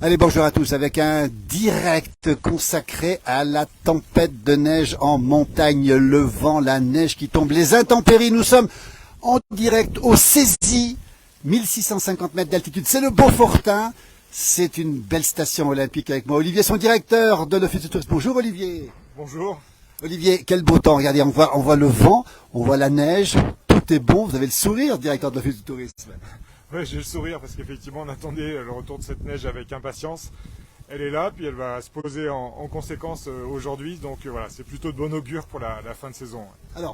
Allez, bonjour à tous, avec un direct consacré à la tempête de neige en montagne, le vent, la neige qui tombe, les intempéries. Nous sommes en direct au Cési, 1650 mètres d'altitude. C'est le Beaufortin, c'est une belle station olympique avec moi. Olivier, son directeur de l'Office de tourisme. Bonjour Olivier. Bonjour. Olivier, quel beau temps. Regardez, on voit le vent, on voit la neige, tout est bon. Vous avez le sourire, directeur de l'Office du tourisme. Oui, j'ai le sourire parce qu'effectivement on attendait le retour de cette neige avec impatience. Elle est là, puis elle va se poser en conséquence aujourd'hui. Donc voilà, c'est plutôt de bon augure pour la fin de saison. Alors,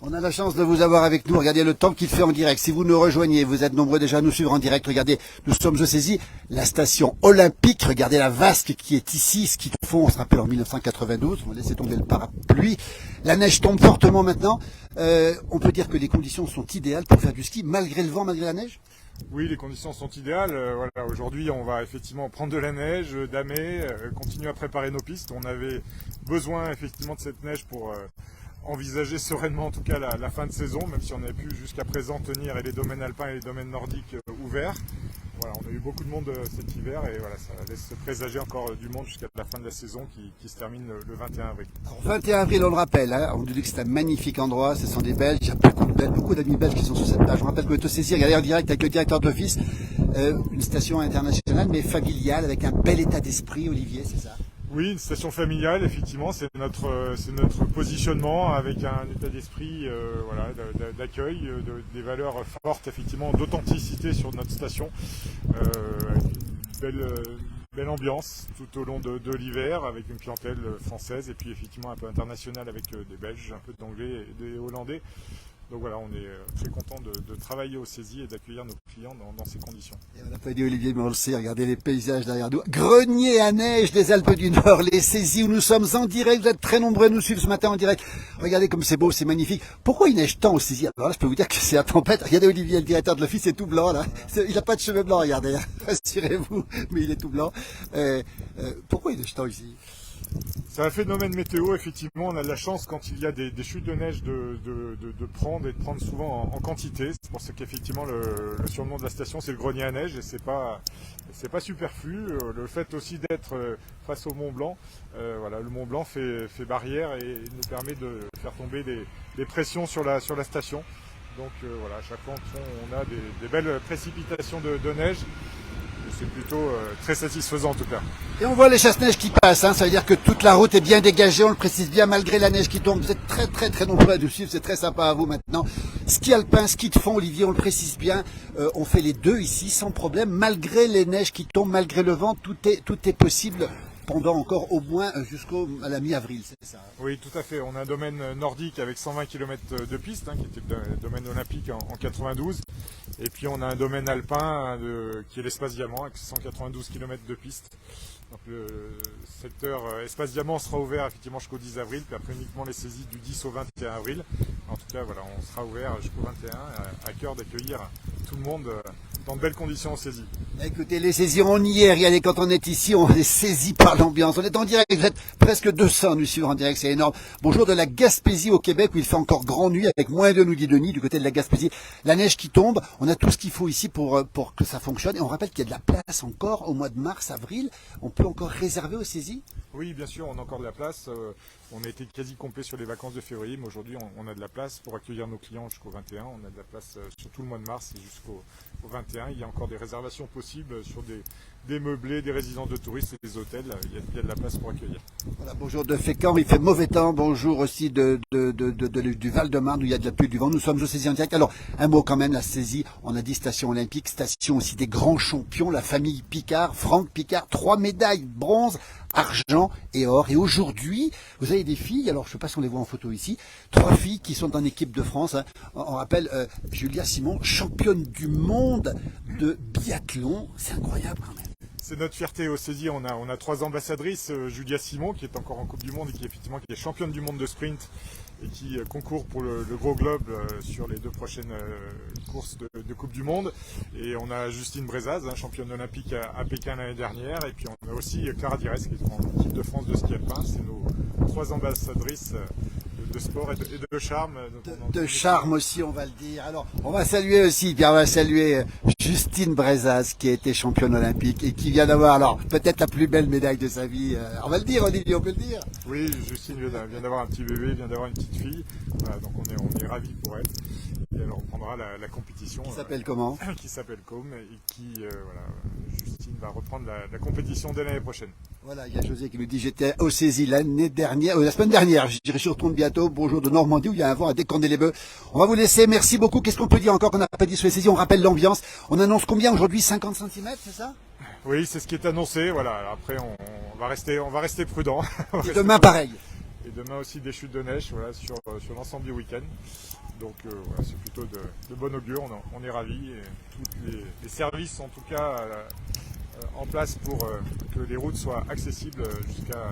on a la chance de vous avoir avec nous. Regardez le temps qu'il fait en direct. Si vous nous rejoignez, vous êtes nombreux déjà à nous suivre en direct. Regardez, nous sommes au Cési, la station olympique. Regardez la vasque qui est ici, ce qu'ils font, on se rappelle en 1992. On a laissé tomber le parapluie. La neige tombe fortement maintenant. On peut dire que les conditions sont idéales pour faire du ski, malgré le vent, malgré la neige. Oui, les conditions sont idéales. Voilà, aujourd'hui, on va effectivement prendre de la neige, damer, continuer à préparer nos pistes. On avait besoin effectivement de cette neige pour envisager sereinement en tout cas la fin de saison, même si on a pu jusqu'à présent tenir les domaines alpins et les domaines nordiques ouverts. Voilà, on a eu beaucoup de monde cet hiver et voilà, ça laisse présager encore du monde jusqu'à la fin de la saison qui se termine le 21 avril. Alors, 21 avril, on le rappelle, hein, on nous dit que c'est un magnifique endroit, ce sont des Belges, il y a beaucoup d'amis belges qui sont sur cette page. Je rappelle que vous êtes saisir, regardez en direct avec le directeur d'office, une station internationale mais familiale avec un bel état d'esprit, Olivier, c'est ça? Oui, une station familiale, effectivement, c'est notre positionnement avec un état d'esprit voilà, d'accueil, des valeurs fortes, effectivement, d'authenticité sur notre station. Une belle ambiance tout au long de l'hiver avec une clientèle française et puis effectivement un peu internationale avec des Belges, un peu d'Anglais et des Hollandais. Donc voilà, on est très content de travailler au Cési et d'accueillir nos clients dans ces conditions. Et on n'a pas dit Olivier, mais on le sait, regardez les paysages derrière nous. Grenier à neige des Alpes du Nord, les Césis où nous sommes en direct, vous êtes très nombreux à nous suivre ce matin en direct. Regardez comme c'est beau, c'est magnifique. Pourquoi il neige tant au Cési? Alors là, je peux vous dire que c'est la tempête. Regardez Olivier, le directeur de l'office, c'est tout blanc là. Il n'a pas de cheveux blancs, regardez, rassurez-vous, mais il est tout blanc. Pourquoi il neige tant ici? C'est un phénomène météo, effectivement, on a de la chance quand il y a des chutes de neige de prendre et de prendre souvent en quantité. C'est pour ça qu'effectivement le surnom de la station c'est le grenier à neige et c'est pas superflu. Le fait aussi d'être face au Mont Blanc, voilà, le Mont Blanc fait barrière et nous permet de faire tomber des pressions sur la station. Donc voilà, à chaque fois on a des belles précipitations de neige. C'est plutôt très satisfaisant en tout cas. Et on voit les chasse-neige qui passent, hein, ça veut dire que toute la route est bien dégagée, on le précise bien, malgré la neige qui tombe. Vous êtes très nombreux à nous suivre, c'est très sympa à vous maintenant. Ski alpin, ski de fond, Olivier, on le précise bien, on fait les deux ici sans problème, malgré les neiges qui tombent, malgré le vent, tout est possible pendant encore au moins jusqu'à la mi-avril, c'est ça? Oui, tout à fait. On a un domaine nordique avec 120 km de piste, hein, qui était le domaine olympique en 92. Et puis on a un domaine alpin qui est l'espace diamant avec 192 km de piste. Donc le secteur espace diamant sera ouvert effectivement jusqu'au 10 avril, puis après uniquement les saisies du 10 au 21 avril. En tout cas, voilà, on sera ouvert jusqu'au 21, à cœur d'accueillir tout le monde dans de belles conditions aux saisies. Écoutez, les saisies, on y est. Regardez, quand on est ici, on est saisi par l'ambiance. On est en direct, vous êtes presque 200 nous suivre en direct, c'est énorme. Bonjour de la Gaspésie au Québec, où il fait encore grand nuit, avec moins de nous dit Denis, du côté de la Gaspésie. La neige qui tombe, on a tout ce qu'il faut ici pour que ça fonctionne. Et on rappelle qu'il y a de la place encore au mois de mars, avril. On peut encore réserver aux saisies? Oui, bien sûr, on a encore de la place. On a été quasi complet sur les vacances de février, mais aujourd'hui, on a de la place pour accueillir nos clients jusqu'au 21. On a de la place sur tout le mois de mars et jusqu'au 21. Il y a encore des réservations possibles sur des meublés, des résidences de touristes et des hôtels. Il y a de la place pour accueillir. Voilà, bonjour de Fécamp, il fait mauvais temps. Bonjour aussi du Val-de-Marne où il y a de la pluie, du vent. Nous sommes au Cési en direct. Alors, un mot quand même, la Cési, on a dit station olympique, station aussi des grands champions, la famille Picard, Franck Picard, 3 médailles, bronze, argent et or. Et aujourd'hui, vous avez des filles, alors je ne sais pas si on les voit en photo ici, 3 filles qui sont en équipe de France. Hein. On rappelle Julia Simon, championne du monde de biathlon. C'est incroyable quand même. C'est notre fierté au Cési. On a 3 ambassadrices. Julia Simon, qui est encore en Coupe du Monde et qui est championne du monde de sprint et qui concourt pour le Gros Globe sur les 2 prochaines courses de Coupe du Monde. Et on a Justine Brezaz, hein, championne olympique à Pékin l'année dernière. Et puis on a aussi Clara Dires, qui est en équipe de France de ski alpin. C'est nos 3 ambassadrices de sport et de charme. De charme aussi, on va le dire. Alors, on va saluer aussi, bien, on va saluer Justine Brezaz, qui a été championne olympique et qui vient d'avoir, alors, peut-être la plus belle médaille de sa vie. On va le dire, Olivier, on peut le dire. Oui, Justine vient d'avoir un petit bébé, vient d'avoir une petite fille. Voilà, donc on est ravis pour elle. Et elle reprendra la compétition. Qui s'appelle comment? Qui s'appelle Com et qui, voilà, Justine va reprendre la compétition dès l'année prochaine. Voilà, il y a José qui nous dit j'étais au saisie l'année dernière, la semaine dernière, je retourne bientôt, bonjour de Normandie où il y a un vent à décorner les bœufs. On va vous laisser, merci beaucoup. Qu'est-ce qu'on peut dire encore qu'on n'a pas dit sur les saisies? On rappelle l'ambiance. On annonce combien aujourd'hui? 50 cm, c'est ça? Oui, c'est ce qui est annoncé. Voilà. Après, on va rester prudent. Et demain pareil. Et demain aussi des chutes de neige, voilà, sur l'ensemble du week-end. Donc voilà, c'est plutôt de bon augure. On est ravis. Et tous les services, en tout cas, en place pour que les routes soient accessibles jusqu'à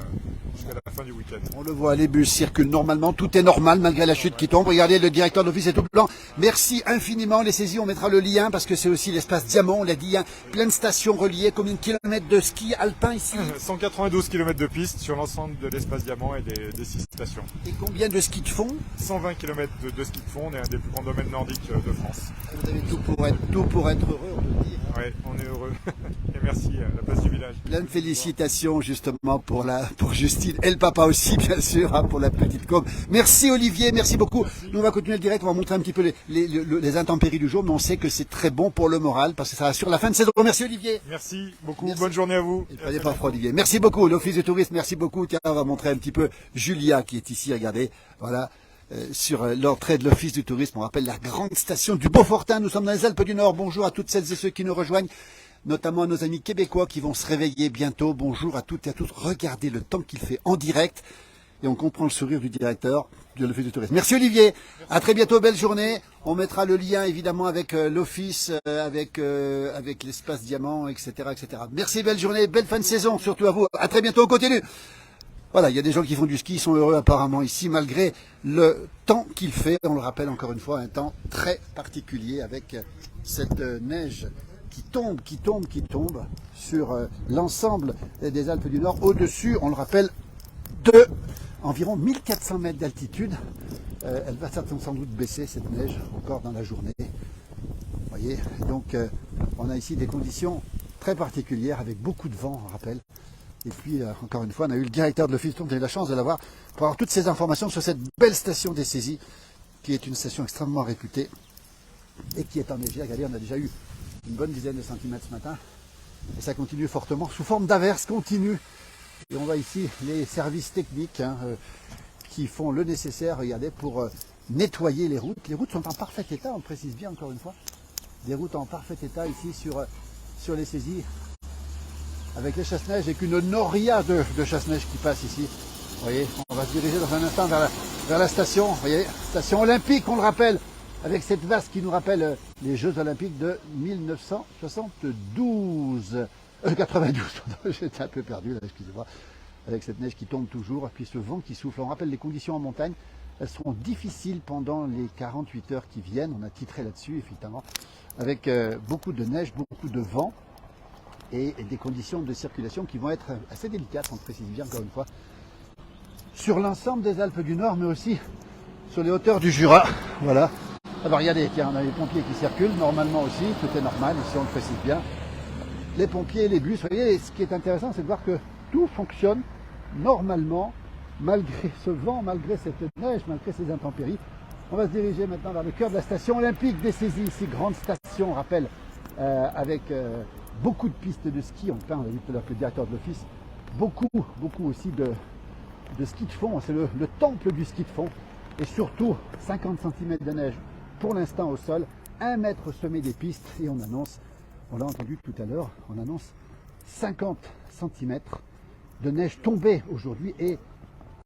la fin du week-end. On le voit, les bus circulent normalement, tout est normal malgré la chute qui tombe. Regardez, le directeur de l'office est tout blanc. Merci infiniment, les saisies, on mettra le lien parce que c'est aussi l'espace Diamant, on l'a dit, hein, plein de stations reliées, combien de kilomètres de ski alpin ici? 192 km de piste sur l'ensemble de l'espace Diamant et des 6 stations. Et combien de ski de fond? 120 km de ski de fond, on est un des plus grands domaines nordiques de France. Vous avez tout pour être heureux, on peut le dire. Oui, on est heureux. Et merci à la place du village. Plein de félicitations justement pour Justine et le papa aussi bien sûr hein, pour la petite com. Merci Olivier, merci beaucoup. Nous on va continuer le direct, on va montrer un petit peu les intempéries du jour, mais on sait que c'est très bon pour le moral parce que ça assure la fin de saison. Merci Olivier. Merci beaucoup, Merci. Bonne journée à vous. Et prenez pas froid Olivier. Merci beaucoup l'office du tourisme, merci beaucoup. Tiens, on va montrer un petit peu Julia qui est ici, regardez, voilà. Sur l'entrée de l'office du tourisme, on rappelle la grande station du Beaufortin. Nous sommes dans les Alpes du Nord. Bonjour à toutes celles et ceux qui nous rejoignent, notamment à nos amis québécois qui vont se réveiller bientôt. Bonjour à toutes et à tous. Regardez le temps qu'il fait en direct et on comprend le sourire du directeur de l'office du tourisme. Merci Olivier. Merci. À très bientôt, belle journée. On mettra le lien évidemment avec l'office, avec l'espace Diamant, etc., etc. Merci, belle journée, belle fin de saison, surtout à vous. À très bientôt, on continue. Voilà, il y a des gens qui font du ski, ils sont heureux apparemment ici, malgré le temps qu'il fait. On le rappelle encore une fois, un temps très particulier avec cette neige qui tombe sur l'ensemble des Alpes du Nord. Au-dessus, on le rappelle, de environ 1400 mètres d'altitude. Elle va sans doute baisser cette neige encore dans la journée. Vous voyez, donc on a ici des conditions très particulières avec beaucoup de vent, on rappelle. Et puis, encore une fois, on a eu le directeur de l'office, on a eu la chance de l'avoir pour avoir toutes ces informations sur cette belle station des saisies, qui est une station extrêmement réputée et qui est enneigée. Regardez, on a déjà eu une bonne dizaine de centimètres ce matin et ça continue fortement, sous forme d'averses continues. Et on voit ici les services techniques qui font le nécessaire, regardez, pour nettoyer les routes. Les routes sont en parfait état, on précise bien encore une fois. Des routes en parfait état ici sur les saisies, avec les chasse-neige et qu'une noria de chasse-neige qui passe ici. Vous voyez, on va se diriger dans un instant vers la station, vous voyez, station olympique, on le rappelle, avec cette vase qui nous rappelle les Jeux olympiques de 1992. 92, pardon, j'étais un peu perdu là, excusez-moi. Avec cette neige qui tombe toujours, et puis ce vent qui souffle. On rappelle les conditions en montagne, elles seront difficiles pendant les 48 heures qui viennent. On a titré là-dessus, effectivement, avec beaucoup de neige, beaucoup de vent. Et des conditions de circulation qui vont être assez délicates, on précise bien encore une fois, sur l'ensemble des Alpes du Nord, mais aussi sur les hauteurs du Jura. Voilà. Alors regardez, tiens, on a les pompiers qui circulent, normalement aussi, tout est normal, ici on le précise bien. Les pompiers, les bus, vous voyez, ce qui est intéressant, c'est de voir que tout fonctionne normalement, malgré ce vent, malgré cette neige, malgré ces intempéries. On va se diriger maintenant vers le cœur de la station olympique des saisies, ici, grande station, on rappelle, avec beaucoup de pistes de ski, enfin, on a vu tout à l'heure que le directeur de l'office, beaucoup aussi de ski de fond, c'est le temple du ski de fond, et surtout 50 cm de neige pour l'instant au sol, 1 mètre semé des pistes, et on annonce, on l'a entendu tout à l'heure, on annonce 50 cm de neige tombée aujourd'hui, et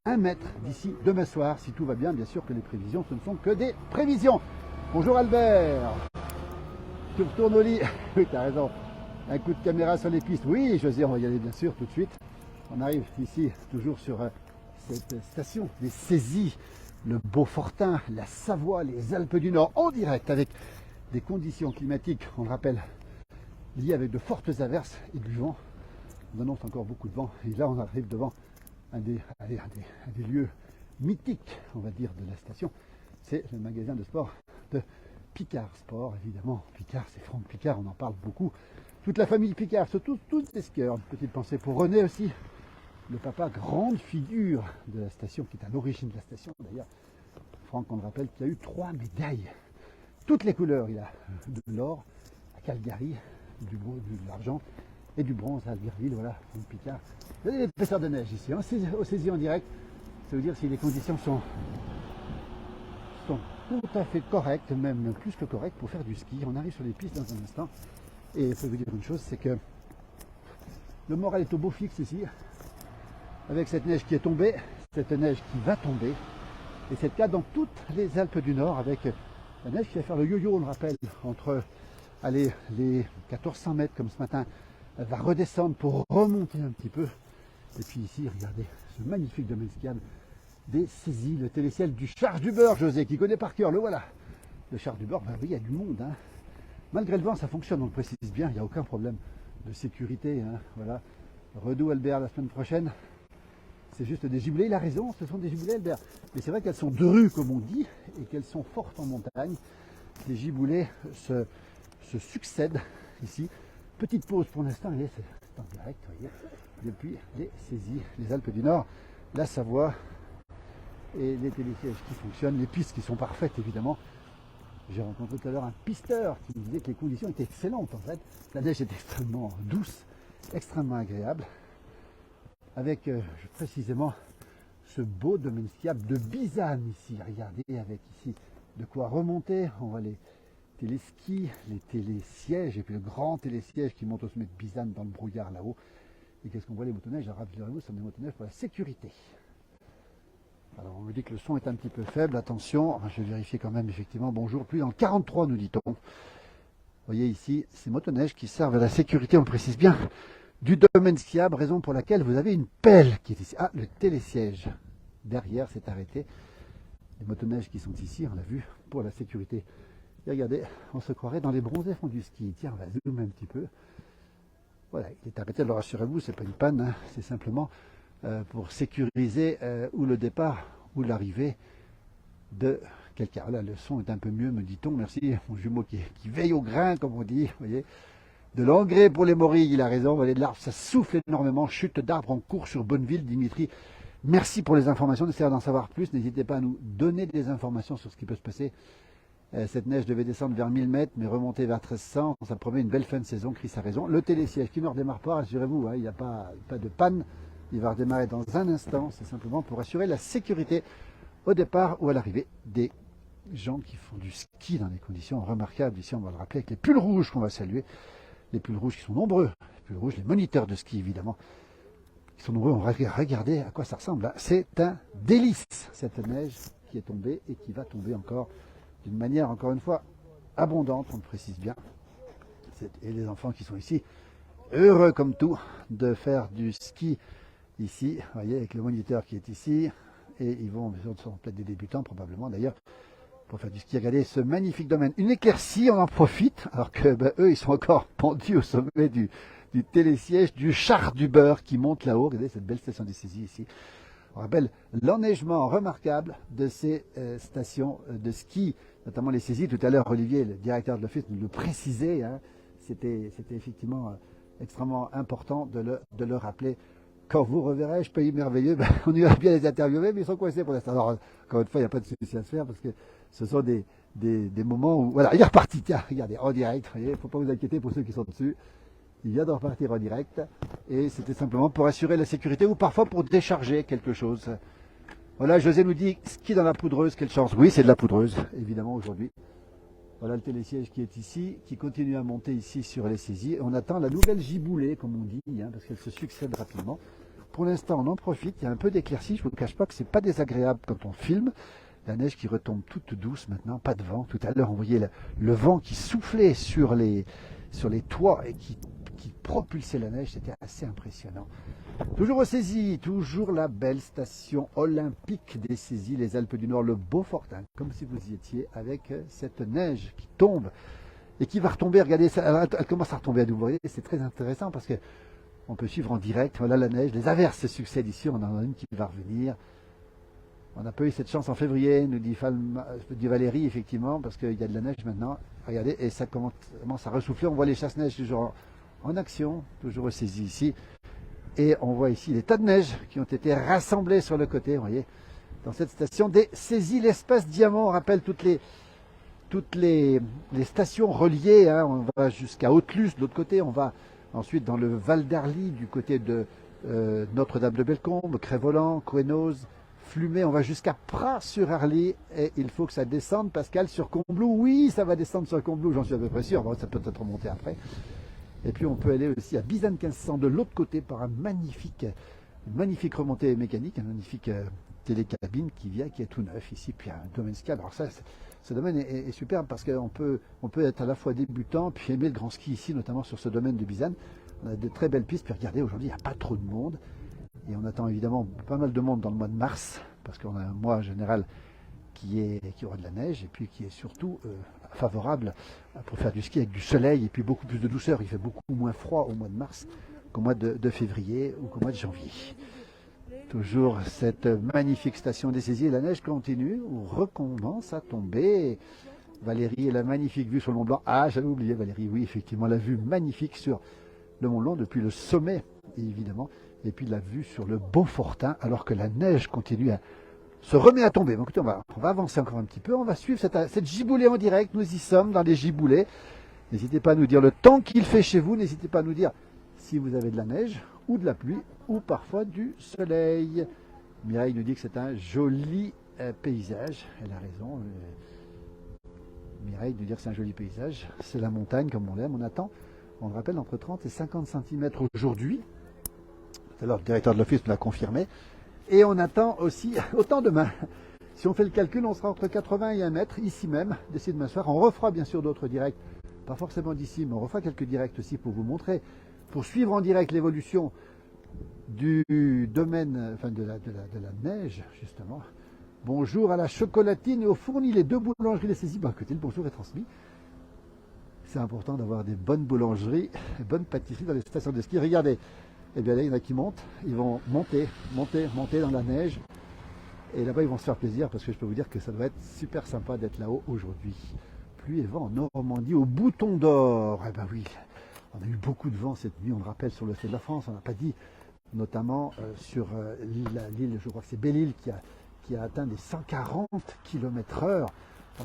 1 mètre d'ici demain soir, si tout va bien, bien sûr que les prévisions, ce ne sont que des prévisions. Bonjour Albert, tu retournes au lit, oui tu as raison. Un coup de caméra sur les pistes. Oui, José, on va y aller bien sûr tout de suite. On arrive ici, toujours sur cette station des saisies, le Beaufortin, la Savoie, les Alpes du Nord, en direct, avec des conditions climatiques, on le rappelle, liées avec de fortes averses et du vent. On annonce encore beaucoup de vent. Et là, on arrive devant un des lieux mythique, on va dire, de la station, c'est le magasin de sport de Picard Sport, évidemment. Picard, c'est Franck Picard, on en parle beaucoup. Toute la famille Picard, surtout tous des skieurs. Une petite pensée pour René aussi, le papa, grande figure de la station, qui est à l'origine de la station d'ailleurs. Franck, on le rappelle, qui a eu 3 médailles, toutes les couleurs. Il a de l'or à Calgary, de l'argent et du bronze à Albertville. Voilà, Franck Picard. Vous avez l'épaisseur de neige ici, au saisie en direct. Ça veut dire si les conditions sont tout à fait correctes, même plus que correctes pour faire du ski. On arrive sur les pistes dans un instant. Et je peux vous dire une chose, c'est que le moral est au beau fixe ici, avec cette neige qui est tombée, cette neige qui va tomber. Et c'est le cas dans toutes les Alpes du Nord, avec la neige qui va faire le yo-yo, on le rappelle, entre les 1400 mètres comme ce matin. Elle va redescendre pour remonter un petit peu. Et puis ici, regardez, ce magnifique domaine skiable des saisies, le téléciel du Charge du Beurre, José, qui connaît par cœur, le voilà. Le Charge du Beurre, ben oui, il y a du monde. Hein. Malgré le vent, ça fonctionne, on le précise bien, il n'y a aucun problème de sécurité. Hein. Voilà. Redoux Albert la semaine prochaine, c'est juste des giboulées, il a raison, ce sont des giboulées Albert. Mais c'est vrai qu'elles sont drues, comme on dit, et qu'elles sont fortes en montagne. Les giboulées se succèdent ici. Petite pause pour l'instant, c'est en direct, vous voyez, depuis les saisies, les Alpes du Nord, la Savoie et les télésièges qui fonctionnent, les pistes qui sont parfaites évidemment. J'ai rencontré tout à l'heure un pisteur qui me disait que les conditions étaient excellentes en fait. La neige est extrêmement douce, extrêmement agréable, avec précisément ce beau domaine skiable de Bizane ici. Regardez, avec ici de quoi remonter. On voit les téléskis, les télésièges et puis le grand télésiège qui monte au sommet de Bizane dans le brouillard là-haut. Et qu'est-ce qu'on voit, les motoneiges? Alors rassurez-vous, ce sont des motoneiges pour la sécurité. Alors on me dit que le son est un petit peu faible, attention, je vais vérifier quand même effectivement. Bonjour, plus dans le 43 nous dit-on. Vous voyez ici, ces motoneiges qui servent à la sécurité, on précise bien, du domaine skiable, raison pour laquelle vous avez une pelle qui est ici. Ah, le télésiège derrière s'est arrêté. Les motoneiges qui sont ici, on l'a vu, pour la sécurité. Et regardez, on se croirait dans les bronzés fonds du ski. Tiens, on va zoomer un petit peu. Voilà, il est arrêté, alors rassurez-vous, c'est pas une panne, hein, c'est simplement pour sécuriser ou le départ ou l'arrivée de quelqu'un. Voilà, le son est un peu mieux, me dit-on. Merci, mon jumeau qui veille au grain, comme on dit. Vous voyez, de l'engrais pour les morilles, il a raison. Vous voyez, de l'arbre, ça souffle énormément. Chute d'arbres en cours sur Bonneville, Dimitri. Merci pour les informations. N'essayez d'en savoir plus. N'hésitez pas à nous donner des informations sur ce qui peut se passer. Cette neige devait descendre vers 1000 mètres, mais remonter vers 1300. Ça promet une belle fin de saison. Chris a raison. Le télésiège qui ne redémarre pas, rassurez-vous, hein, il n'y a pas de panne. Il va redémarrer dans un instant. C'est simplement pour assurer la sécurité au départ ou à l'arrivée des gens qui font du ski dans des conditions remarquables. Ici, on va le rappeler avec les pulls rouges qu'on va saluer. Les pulls rouges qui sont nombreux. Les pulls rouges, les moniteurs de ski, évidemment, qui sont nombreux. On va regarder à quoi ça ressemble. C'est un délice, cette neige qui est tombée et qui va tomber encore d'une manière, encore une fois, abondante, on le précise bien. Et les enfants qui sont ici, heureux comme tout, de faire du ski ici, vous voyez, avec le moniteur qui est ici, et ils vont, ce sont peut-être des débutants probablement d'ailleurs, pour faire du ski. Regardez ce magnifique domaine. Une éclaircie, on en profite, alors que eux, ils sont encore pendus au sommet du télésiège du Char du Beurre qui monte là-haut. Regardez cette belle station de saisie ici. On rappelle l'enneigement remarquable de ces stations de ski, notamment les saisies. Tout à l'heure, Olivier, le directeur de l'office, nous le précisait. Hein. C'était effectivement extrêmement important de le rappeler. Quand vous reverrez, ce pays merveilleux, on ira bien les interviewer, mais ils sont coincés pour l'instant. Alors, encore une fois, il n'y a pas de souci à se faire parce que ce sont des moments où... Voilà, il est reparti. Tiens, regardez, en direct. Il ne faut pas vous inquiéter pour ceux qui sont dessus. Il vient de repartir en direct. Et c'était simplement pour assurer la sécurité ou parfois pour décharger quelque chose. Voilà, José nous dit, ski dans la poudreuse, quelle chance. Oui, c'est de la poudreuse, évidemment, aujourd'hui. Voilà le télésiège qui est ici, qui continue à monter ici sur les saisies. On attend la nouvelle giboulée, comme on dit, hein, parce qu'elle se succède rapidement. Pour l'instant, on en profite. Il y a un peu d'éclaircie. Je ne vous cache pas que ce n'est pas désagréable quand on filme. La neige qui retombe toute douce maintenant, pas de vent. Tout à l'heure, on voyait le vent qui soufflait sur les toits et qui propulsait la neige. C'était assez impressionnant. Toujours aux saisies, toujours la belle station olympique des saisies, les Alpes du Nord, le Beaufortin, comme si vous y étiez, avec cette neige qui tombe et qui va retomber. Regardez, elle commence à retomber à nouveau. C'est très intéressant parce que on peut suivre en direct. Voilà la neige, les averses se succèdent ici. On en a une qui va revenir. On n'a pas eu cette chance en février, nous dit Valérie, effectivement, parce qu'il y a de la neige maintenant. Regardez, et ça commence à ressouffler. On voit les chasse-neige toujours en action, toujours saisis ici. Et on voit ici les tas de neige qui ont été rassemblés sur le côté, vous voyez, dans cette station des saisies l'espace diamant. On rappelle toutes les stations reliées, hein. On va jusqu'à Haute-Luce de l'autre côté, on va ensuite dans le Val d'Arly du côté de Notre-Dame-de-Bellecombe, Crest-Voland, Couenoz, Flumet, on va jusqu'à Pras-sur-Arly et il faut que ça descende, Pascal, sur Combloux. Oui, ça va descendre sur Combloux, j'en suis à peu près sûr, bon, ça peut être remonté après. Et puis on peut aller aussi à Bizanne 1500 de l'autre côté par une magnifique remontée mécanique, une magnifique télécabine qui est tout neuf ici, puis un domaine ski. Alors ça, ce domaine est superbe parce qu'on peut être à la fois débutant puis aimer le grand ski ici, notamment sur ce domaine de Bizanne. On a de très belles pistes, puis regardez, aujourd'hui il n'y a pas trop de monde. Et on attend évidemment pas mal de monde dans le mois de mars, parce qu'on a un mois en général qui aura de la neige et puis qui est surtout favorable pour faire du ski avec du soleil et puis beaucoup plus de douceur. Il fait beaucoup moins froid au mois de mars qu'au mois de février ou qu'au mois de janvier. Toujours cette magnifique station des saisies, la neige continue ou recommence à tomber. Valérie et la magnifique vue sur le Mont Blanc. Ah, j'avais oublié Valérie, oui, effectivement, la vue magnifique sur le Mont Blanc depuis le sommet, évidemment, et puis la vue sur le Beaufortin, alors que la neige continue à se remet à tomber. Donc, écoutez, on va avancer encore un petit peu, on va suivre cette giboulée en direct, nous y sommes dans les giboulées. N'hésitez pas à nous dire le temps qu'il fait chez vous, n'hésitez pas à nous dire si vous avez de la neige, ou de la pluie, ou parfois du soleil. Mireille nous dit que c'est un joli paysage, elle a raison. Mireille nous dit que c'est un joli paysage, c'est la montagne comme on l'aime, on attend, on le rappelle, entre 30 et 50 cm aujourd'hui. Tout à l'heure, le directeur de l'office nous l'a confirmé. Et on attend aussi autant demain. Si on fait le calcul, on sera entre 80 et 1 mètre, ici même, d'ici demain soir. On refera bien sûr d'autres directs, pas forcément d'ici, mais on refera quelques directs aussi pour vous montrer, pour suivre en direct l'évolution du domaine, enfin de la neige, justement. Bonjour à la chocolatine et au fourni, les deux boulangeries les saisies. Bah, écoutez, le bonjour est transmis. C'est important d'avoir des bonnes boulangeries, des bonnes pâtisseries dans les stations de ski. Regardez, et bien là, il y en a qui montent, ils vont monter dans la neige. Et là-bas, ils vont se faire plaisir parce que je peux vous dire que ça doit être super sympa d'être là-haut aujourd'hui. Pluie et vent en Normandie, au Bouton d'Or. Eh ben oui, on a eu beaucoup de vent cette nuit, on le rappelle, sur l'océan de la France. On n'a pas dit, notamment sur l'île, je crois que c'est Belle-Île, qui a atteint des 140 km/h.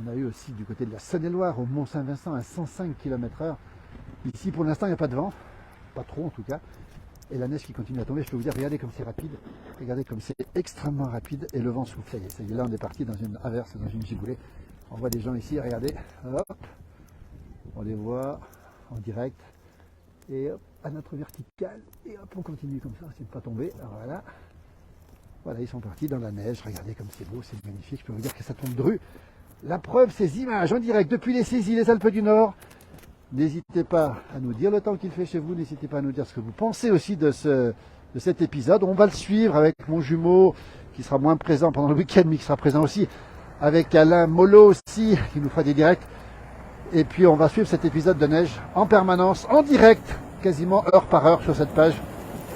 On a eu aussi du côté de la Saône-et-Loire, au Mont-Saint-Vincent, à 105 km/h. Ici, pour l'instant, il n'y a pas de vent, pas trop en tout cas. Et la neige qui continue à tomber, je peux vous dire, regardez comme c'est rapide, regardez comme c'est extrêmement rapide, et le vent souffle. Ça y est, là on est parti dans une averse, dans une giboulée. On voit des gens ici, regardez, hop, on les voit en direct, et hop, à notre verticale, et hop, on continue comme ça, c'est de ne pas tomber, voilà. Voilà, ils sont partis dans la neige, regardez comme c'est beau, c'est magnifique, je peux vous dire que ça tombe dru. La preuve, ces images en direct depuis les saisies, les Alpes du Nord. N'hésitez pas à nous dire le temps qu'il fait chez vous, n'hésitez pas à nous dire ce que vous pensez aussi de cet épisode. On va le suivre avec mon jumeau qui sera moins présent pendant le week-end, mais qui sera présent aussi avec Alain Mollo aussi, qui nous fera des directs. Et puis on va suivre cet épisode de neige en permanence, en direct, quasiment heure par heure sur cette page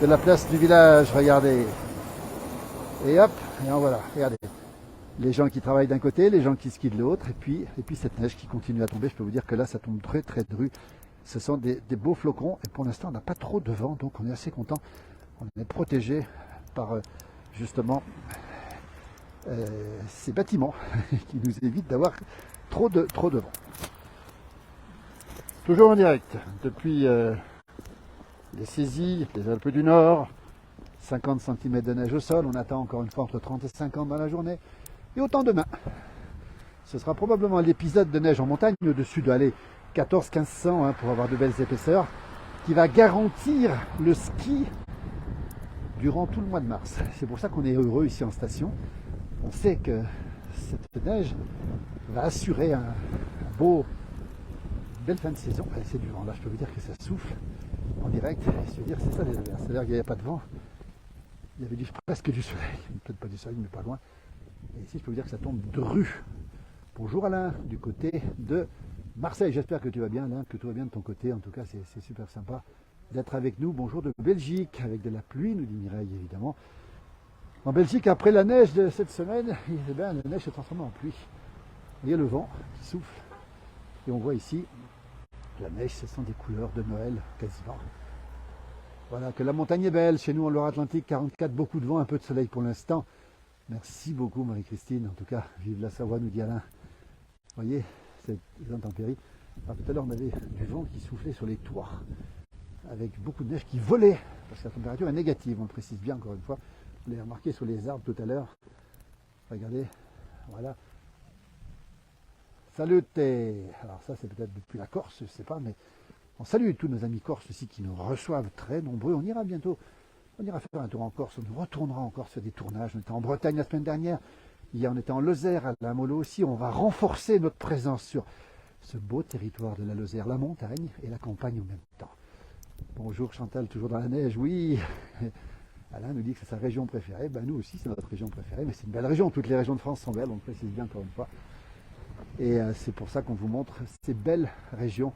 de la place du village. Regardez. Et hop, et en voilà, regardez. Les gens qui travaillent d'un côté, les gens qui skient de l'autre, et puis cette neige qui continue à tomber. Je peux vous dire que là, ça tombe très très dru. Ce sont des beaux flocons, et pour l'instant, on n'a pas trop de vent, donc on est assez content. On est protégé par justement ces bâtiments qui nous évitent d'avoir trop de vent. Toujours en direct, depuis les saisies, les Alpes du Nord, 50 cm de neige au sol. On attend encore une fois entre 30 et 50 dans la journée. Et autant demain. Ce sera probablement l'épisode de neige en montagne au-dessus de 14-1500 pour avoir de belles épaisseurs, qui va garantir le ski durant tout le mois de mars. C'est pour ça qu'on est heureux ici en station. On sait que cette neige va assurer une belle fin de saison. Allez, c'est du vent, là je peux vous dire que ça souffle en direct. Je veux dire, c'est ça les averses. C'est-à-dire qu'il n'y a pas de vent. Il y avait presque du soleil. Peut-être pas du soleil, mais pas loin. Et ici, je peux vous dire que ça tombe dru. Bonjour Alain, du côté de Marseille. J'espère que tu vas bien, Alain, que tout va bien de ton côté. En tout cas, c'est super sympa d'être avec nous. Bonjour de Belgique, avec de la pluie, nous dit Mireille, évidemment. En Belgique, après la neige de cette semaine, eh bien, la neige se transforme en pluie. Il y a le vent qui souffle. Et on voit ici, la neige, ce sont des couleurs de Noël quasiment. Voilà, que la montagne est belle. Chez nous, en Loire-Atlantique, 44, beaucoup de vent, un peu de soleil pour l'instant. Merci beaucoup, Marie-Christine. En tout cas, vive la Savoie, nous dit Alain. Vous voyez, cette intempérie. Alors, tout à l'heure, on avait du vent qui soufflait sur les toits, avec beaucoup de neige qui volait, parce que la température est négative, on le précise bien encore une fois. Vous l'avez remarqué sur les arbres tout à l'heure. Regardez, voilà. Salutez. Alors ça, c'est peut-être depuis la Corse, je ne sais pas, mais on salue tous nos amis corses aussi qui nous reçoivent très nombreux. On ira bientôt, on ira faire un tour en Corse, on retournera encore sur des tournages. On était en Bretagne la semaine dernière, hier on était en Lozère, à la Molo aussi. On va renforcer notre présence sur ce beau territoire de la Lozère, la montagne et la campagne en même temps. Bonjour Chantal, toujours dans la neige, oui. Alain nous dit que c'est sa région préférée. Ben nous aussi, c'est notre région préférée, mais c'est une belle région. Toutes les régions de France sont belles, on le précise bien encore une fois. Et c'est pour ça qu'on vous montre ces belles régions,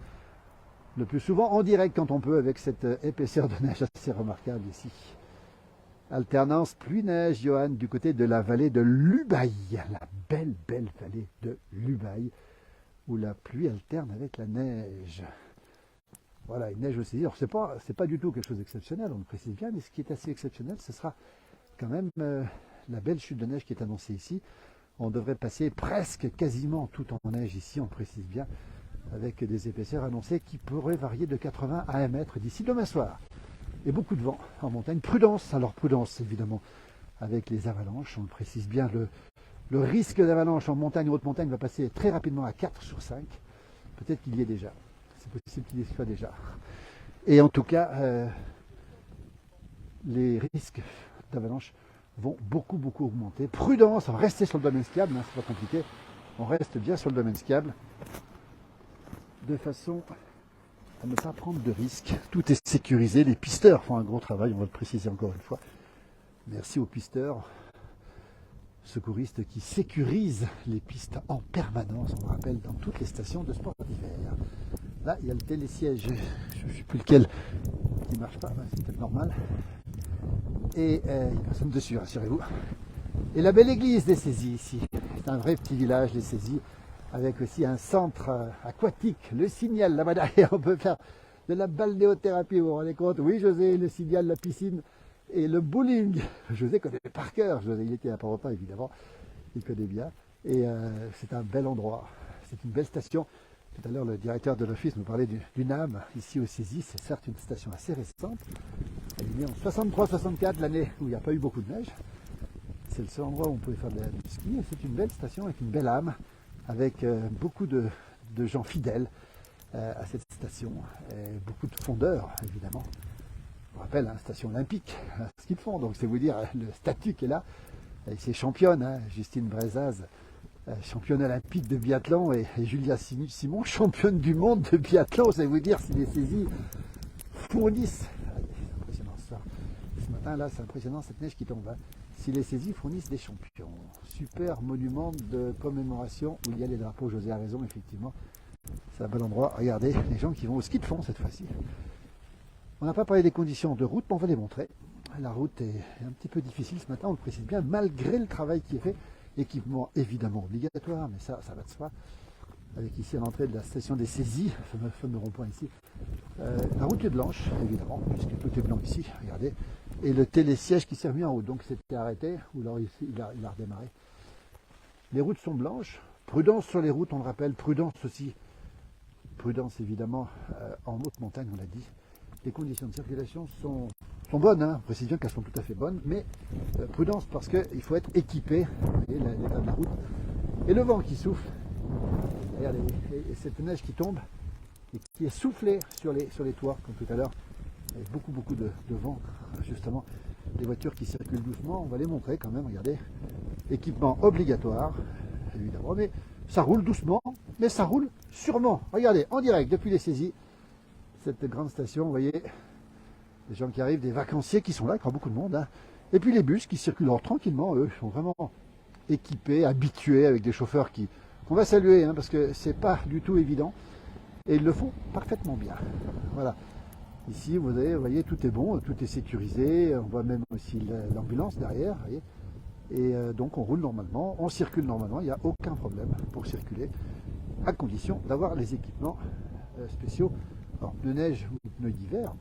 le plus souvent en direct quand on peut, avec cette épaisseur de neige assez remarquable ici. Alternance pluie-neige, Johan, du côté de la vallée de l'Ubaye, la belle vallée de l'Ubaye, où la pluie alterne avec la neige. Voilà, une neige aussi. Alors, c'est pas du tout quelque chose d'exceptionnel, on le précise bien, mais ce qui est assez exceptionnel, ce sera quand même la belle chute de neige qui est annoncée ici. On devrait passer presque quasiment tout en neige ici, on précise bien, avec des épaisseurs annoncées qui pourraient varier de 80 à 1 mètre d'ici demain soir. Et beaucoup de vent en montagne. Prudence, alors prudence évidemment avec les avalanches, on le précise bien, le risque d'avalanche en montagne, haute montagne va passer très rapidement à 4 sur 5. Peut-être qu'il y est déjà. C'est possible qu'il y soit déjà. Et en tout cas, les risques d'avalanche vont beaucoup augmenter. Prudence, restez sur le domaine skiable, hein, c'est pas compliqué. On reste bien sur le domaine skiable, de façon à ne pas prendre de risques. Tout est sécurisé. Les pisteurs font un gros travail, on va le préciser encore une fois. Merci aux pisteurs, secouristes qui sécurisent les pistes en permanence, on le rappelle, dans toutes les stations de sport d'hiver. Là, il y a le télésiège, je ne sais plus lequel, qui ne marche pas, c'est peut-être normal. Et il n'y a personne dessus, rassurez-vous. Et la belle église des Saisies ici. C'est un vrai petit village, les Saisies, avec aussi un centre aquatique, le Signal, là-bas derrière. On peut faire de la balnéothérapie, vous vous rendez compte? Oui, José, le Signal, la piscine et le bowling. José connaît par cœur. José, il était à Port-au-Prince, évidemment. Il connaît bien. Et c'est un bel endroit. C'est une belle station. Tout à l'heure, le directeur de l'office nous parlait du NAM, ici au Saisies. C'est certes une station assez récente. Elle est née en 63-64, l'année où il n'y a pas eu beaucoup de neige. C'est le seul endroit où on pouvait faire du ski. C'est une belle station avec une belle âme, avec beaucoup de gens fidèles à cette station. Et beaucoup de fondeurs, évidemment. Je vous rappelle, station olympique, ce qu'ils font. Donc c'est vous dire le statut qui est là. Avec ses championnes, Justine Brezaz, championne olympique de biathlon, et Julia Simon, championne du monde de biathlon. C'est vous dire si les Saisies fournissent. C'est impressionnant ça. Ce matin là, c'est impressionnant cette neige qui tombe. Si les Saisies fournissent des champions. Super monument de commémoration où il y a les drapeaux. José a raison, effectivement. C'est un bel endroit. Regardez, les gens qui vont au ski de fond cette fois-ci. On n'a pas parlé des conditions de route, mais on va les montrer. La route est un petit peu difficile ce matin, on le précise bien, malgré le travail qui est fait. Équipement évidemment obligatoire, mais ça va de soi. Avec ici à l'entrée de la station des Saisies, le fameux rond-point ici. La route est blanche, évidemment, puisque tout est blanc ici, regardez. Et le télésiège qui s'est remis en route, donc c'était arrêté, ou alors ici il a redémarré. Les routes sont blanches. Prudence sur les routes, on le rappelle, prudence aussi. Prudence évidemment en haute montagne, on l'a dit. Les conditions de circulation sont bonnes, on précise bien qu'elles sont tout à fait bonnes, mais prudence parce qu'il faut être équipé, vous voyez l'état de la route, et le vent qui souffle, regardez, et cette neige qui tombe, et qui est soufflée sur les toits, comme tout à l'heure, avec beaucoup de vent, justement, les voitures qui circulent doucement, on va les montrer quand même, regardez, équipement obligatoire, évidemment, mais ça roule doucement, mais ça roule sûrement, regardez, en direct, depuis les Saisies, cette grande station, vous voyez, les gens qui arrivent, des vacanciers qui sont là, il y a beaucoup de monde, et puis les bus qui circulent tranquillement, eux, sont vraiment équipés, habitués, avec des chauffeurs qu'on va saluer, parce que c'est pas du tout évident, et ils le font parfaitement bien. Voilà. Ici, vous voyez, tout est bon, tout est sécurisé. On voit même aussi l'ambulance derrière. Vous voyez. Et donc on roule normalement, on circule normalement, il n'y a aucun problème pour circuler, à condition d'avoir les équipements spéciaux, alors, pneus neige ou pneus d'hiver,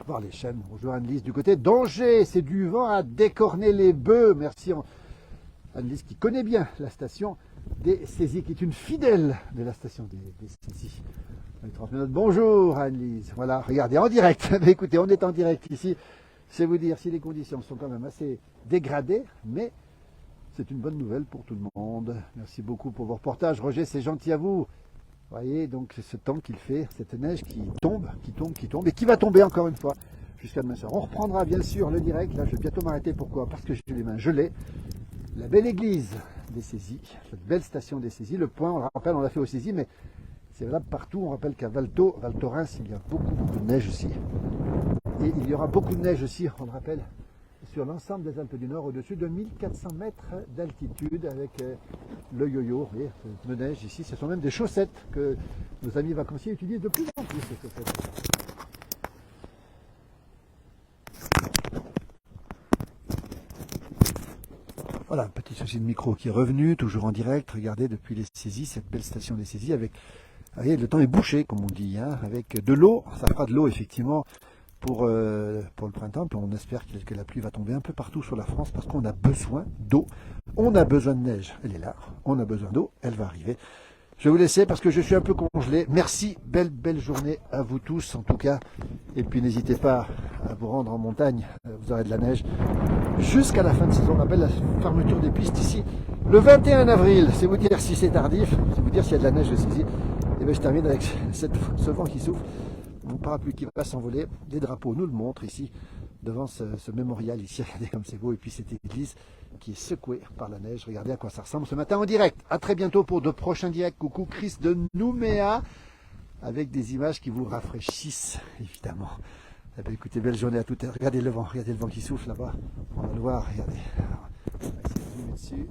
voir les chaînes. Bonjour Anne-Lise du côté d'Angers, c'est du vent à décorner les bœufs. Merci Anne-Lise qui connaît bien la station des saisies, qui est une fidèle de la station des saisies. Les 30 minutes. Bonjour Anne-Lise, voilà, regardez, en direct. Mais écoutez, on est en direct ici. C'est vous dire si les conditions sont quand même assez dégradées, mais c'est une bonne nouvelle pour tout le monde. Merci beaucoup pour vos reportages. Roger, c'est gentil à vous. Vous voyez, donc ce temps qu'il fait, cette neige qui tombe, et qui va tomber encore une fois jusqu'à demain soir. On reprendra bien sûr le direct. Là, je vais bientôt m'arrêter. Pourquoi? Parce que j'ai les mains gelées. La belle église des saisies, cette belle station des saisies. Le point, on le rappelle, on l'a fait aux saisies, mais c'est valable partout. On rappelle qu'à Val Thorens, il y a beaucoup de neige aussi. Et il y aura beaucoup de neige aussi, on le rappelle, sur l'ensemble des Alpes du Nord, au-dessus de 1400 mètres d'altitude, avec le yo-yo. Vous voyez, de neige ici. Ce sont même des chaussettes que nos amis vacanciers utilisent de plus en plus, ces chaussettes. Voilà, un petit souci de micro qui est revenu, toujours en direct. Regardez, depuis les saisies, cette belle station des saisies, avec, vous voyez, le temps est bouché, comme on dit, hein, avec de l'eau. Ça fera de l'eau, effectivement, pour le printemps. Puis on espère que la pluie va tomber un peu partout sur la France, parce qu'on a besoin d'eau. On a besoin de neige, elle est là. On a besoin d'eau, elle va arriver. Je vais vous laisser parce que je suis un peu congelé. Merci, belle journée à vous tous, en tout cas. Et puis n'hésitez pas à vous rendre en montagne, vous aurez de la neige jusqu'à la fin de saison. On appelle la fermeture des pistes ici le 21 avril. C'est vous dire si c'est tardif, c'est vous dire s'il y a de la neige de saisie. Et bien je termine avec ce vent qui souffle, mon parapluie qui va s'envoler. Les drapeaux nous le montrent ici, devant ce mémorial ici. Regardez comme c'est beau. Et puis cette église qui est secouée par la neige. Regardez à quoi ça ressemble ce matin en direct. À très bientôt pour de prochains directs. Coucou Chris de Nouméa, avec des images qui vous rafraîchissent, évidemment. Eh bien, écoutez, belle journée à toutes. Regardez le vent qui souffle là-bas. On va le voir, regardez. Alors, on va essayer de zoomer dessus.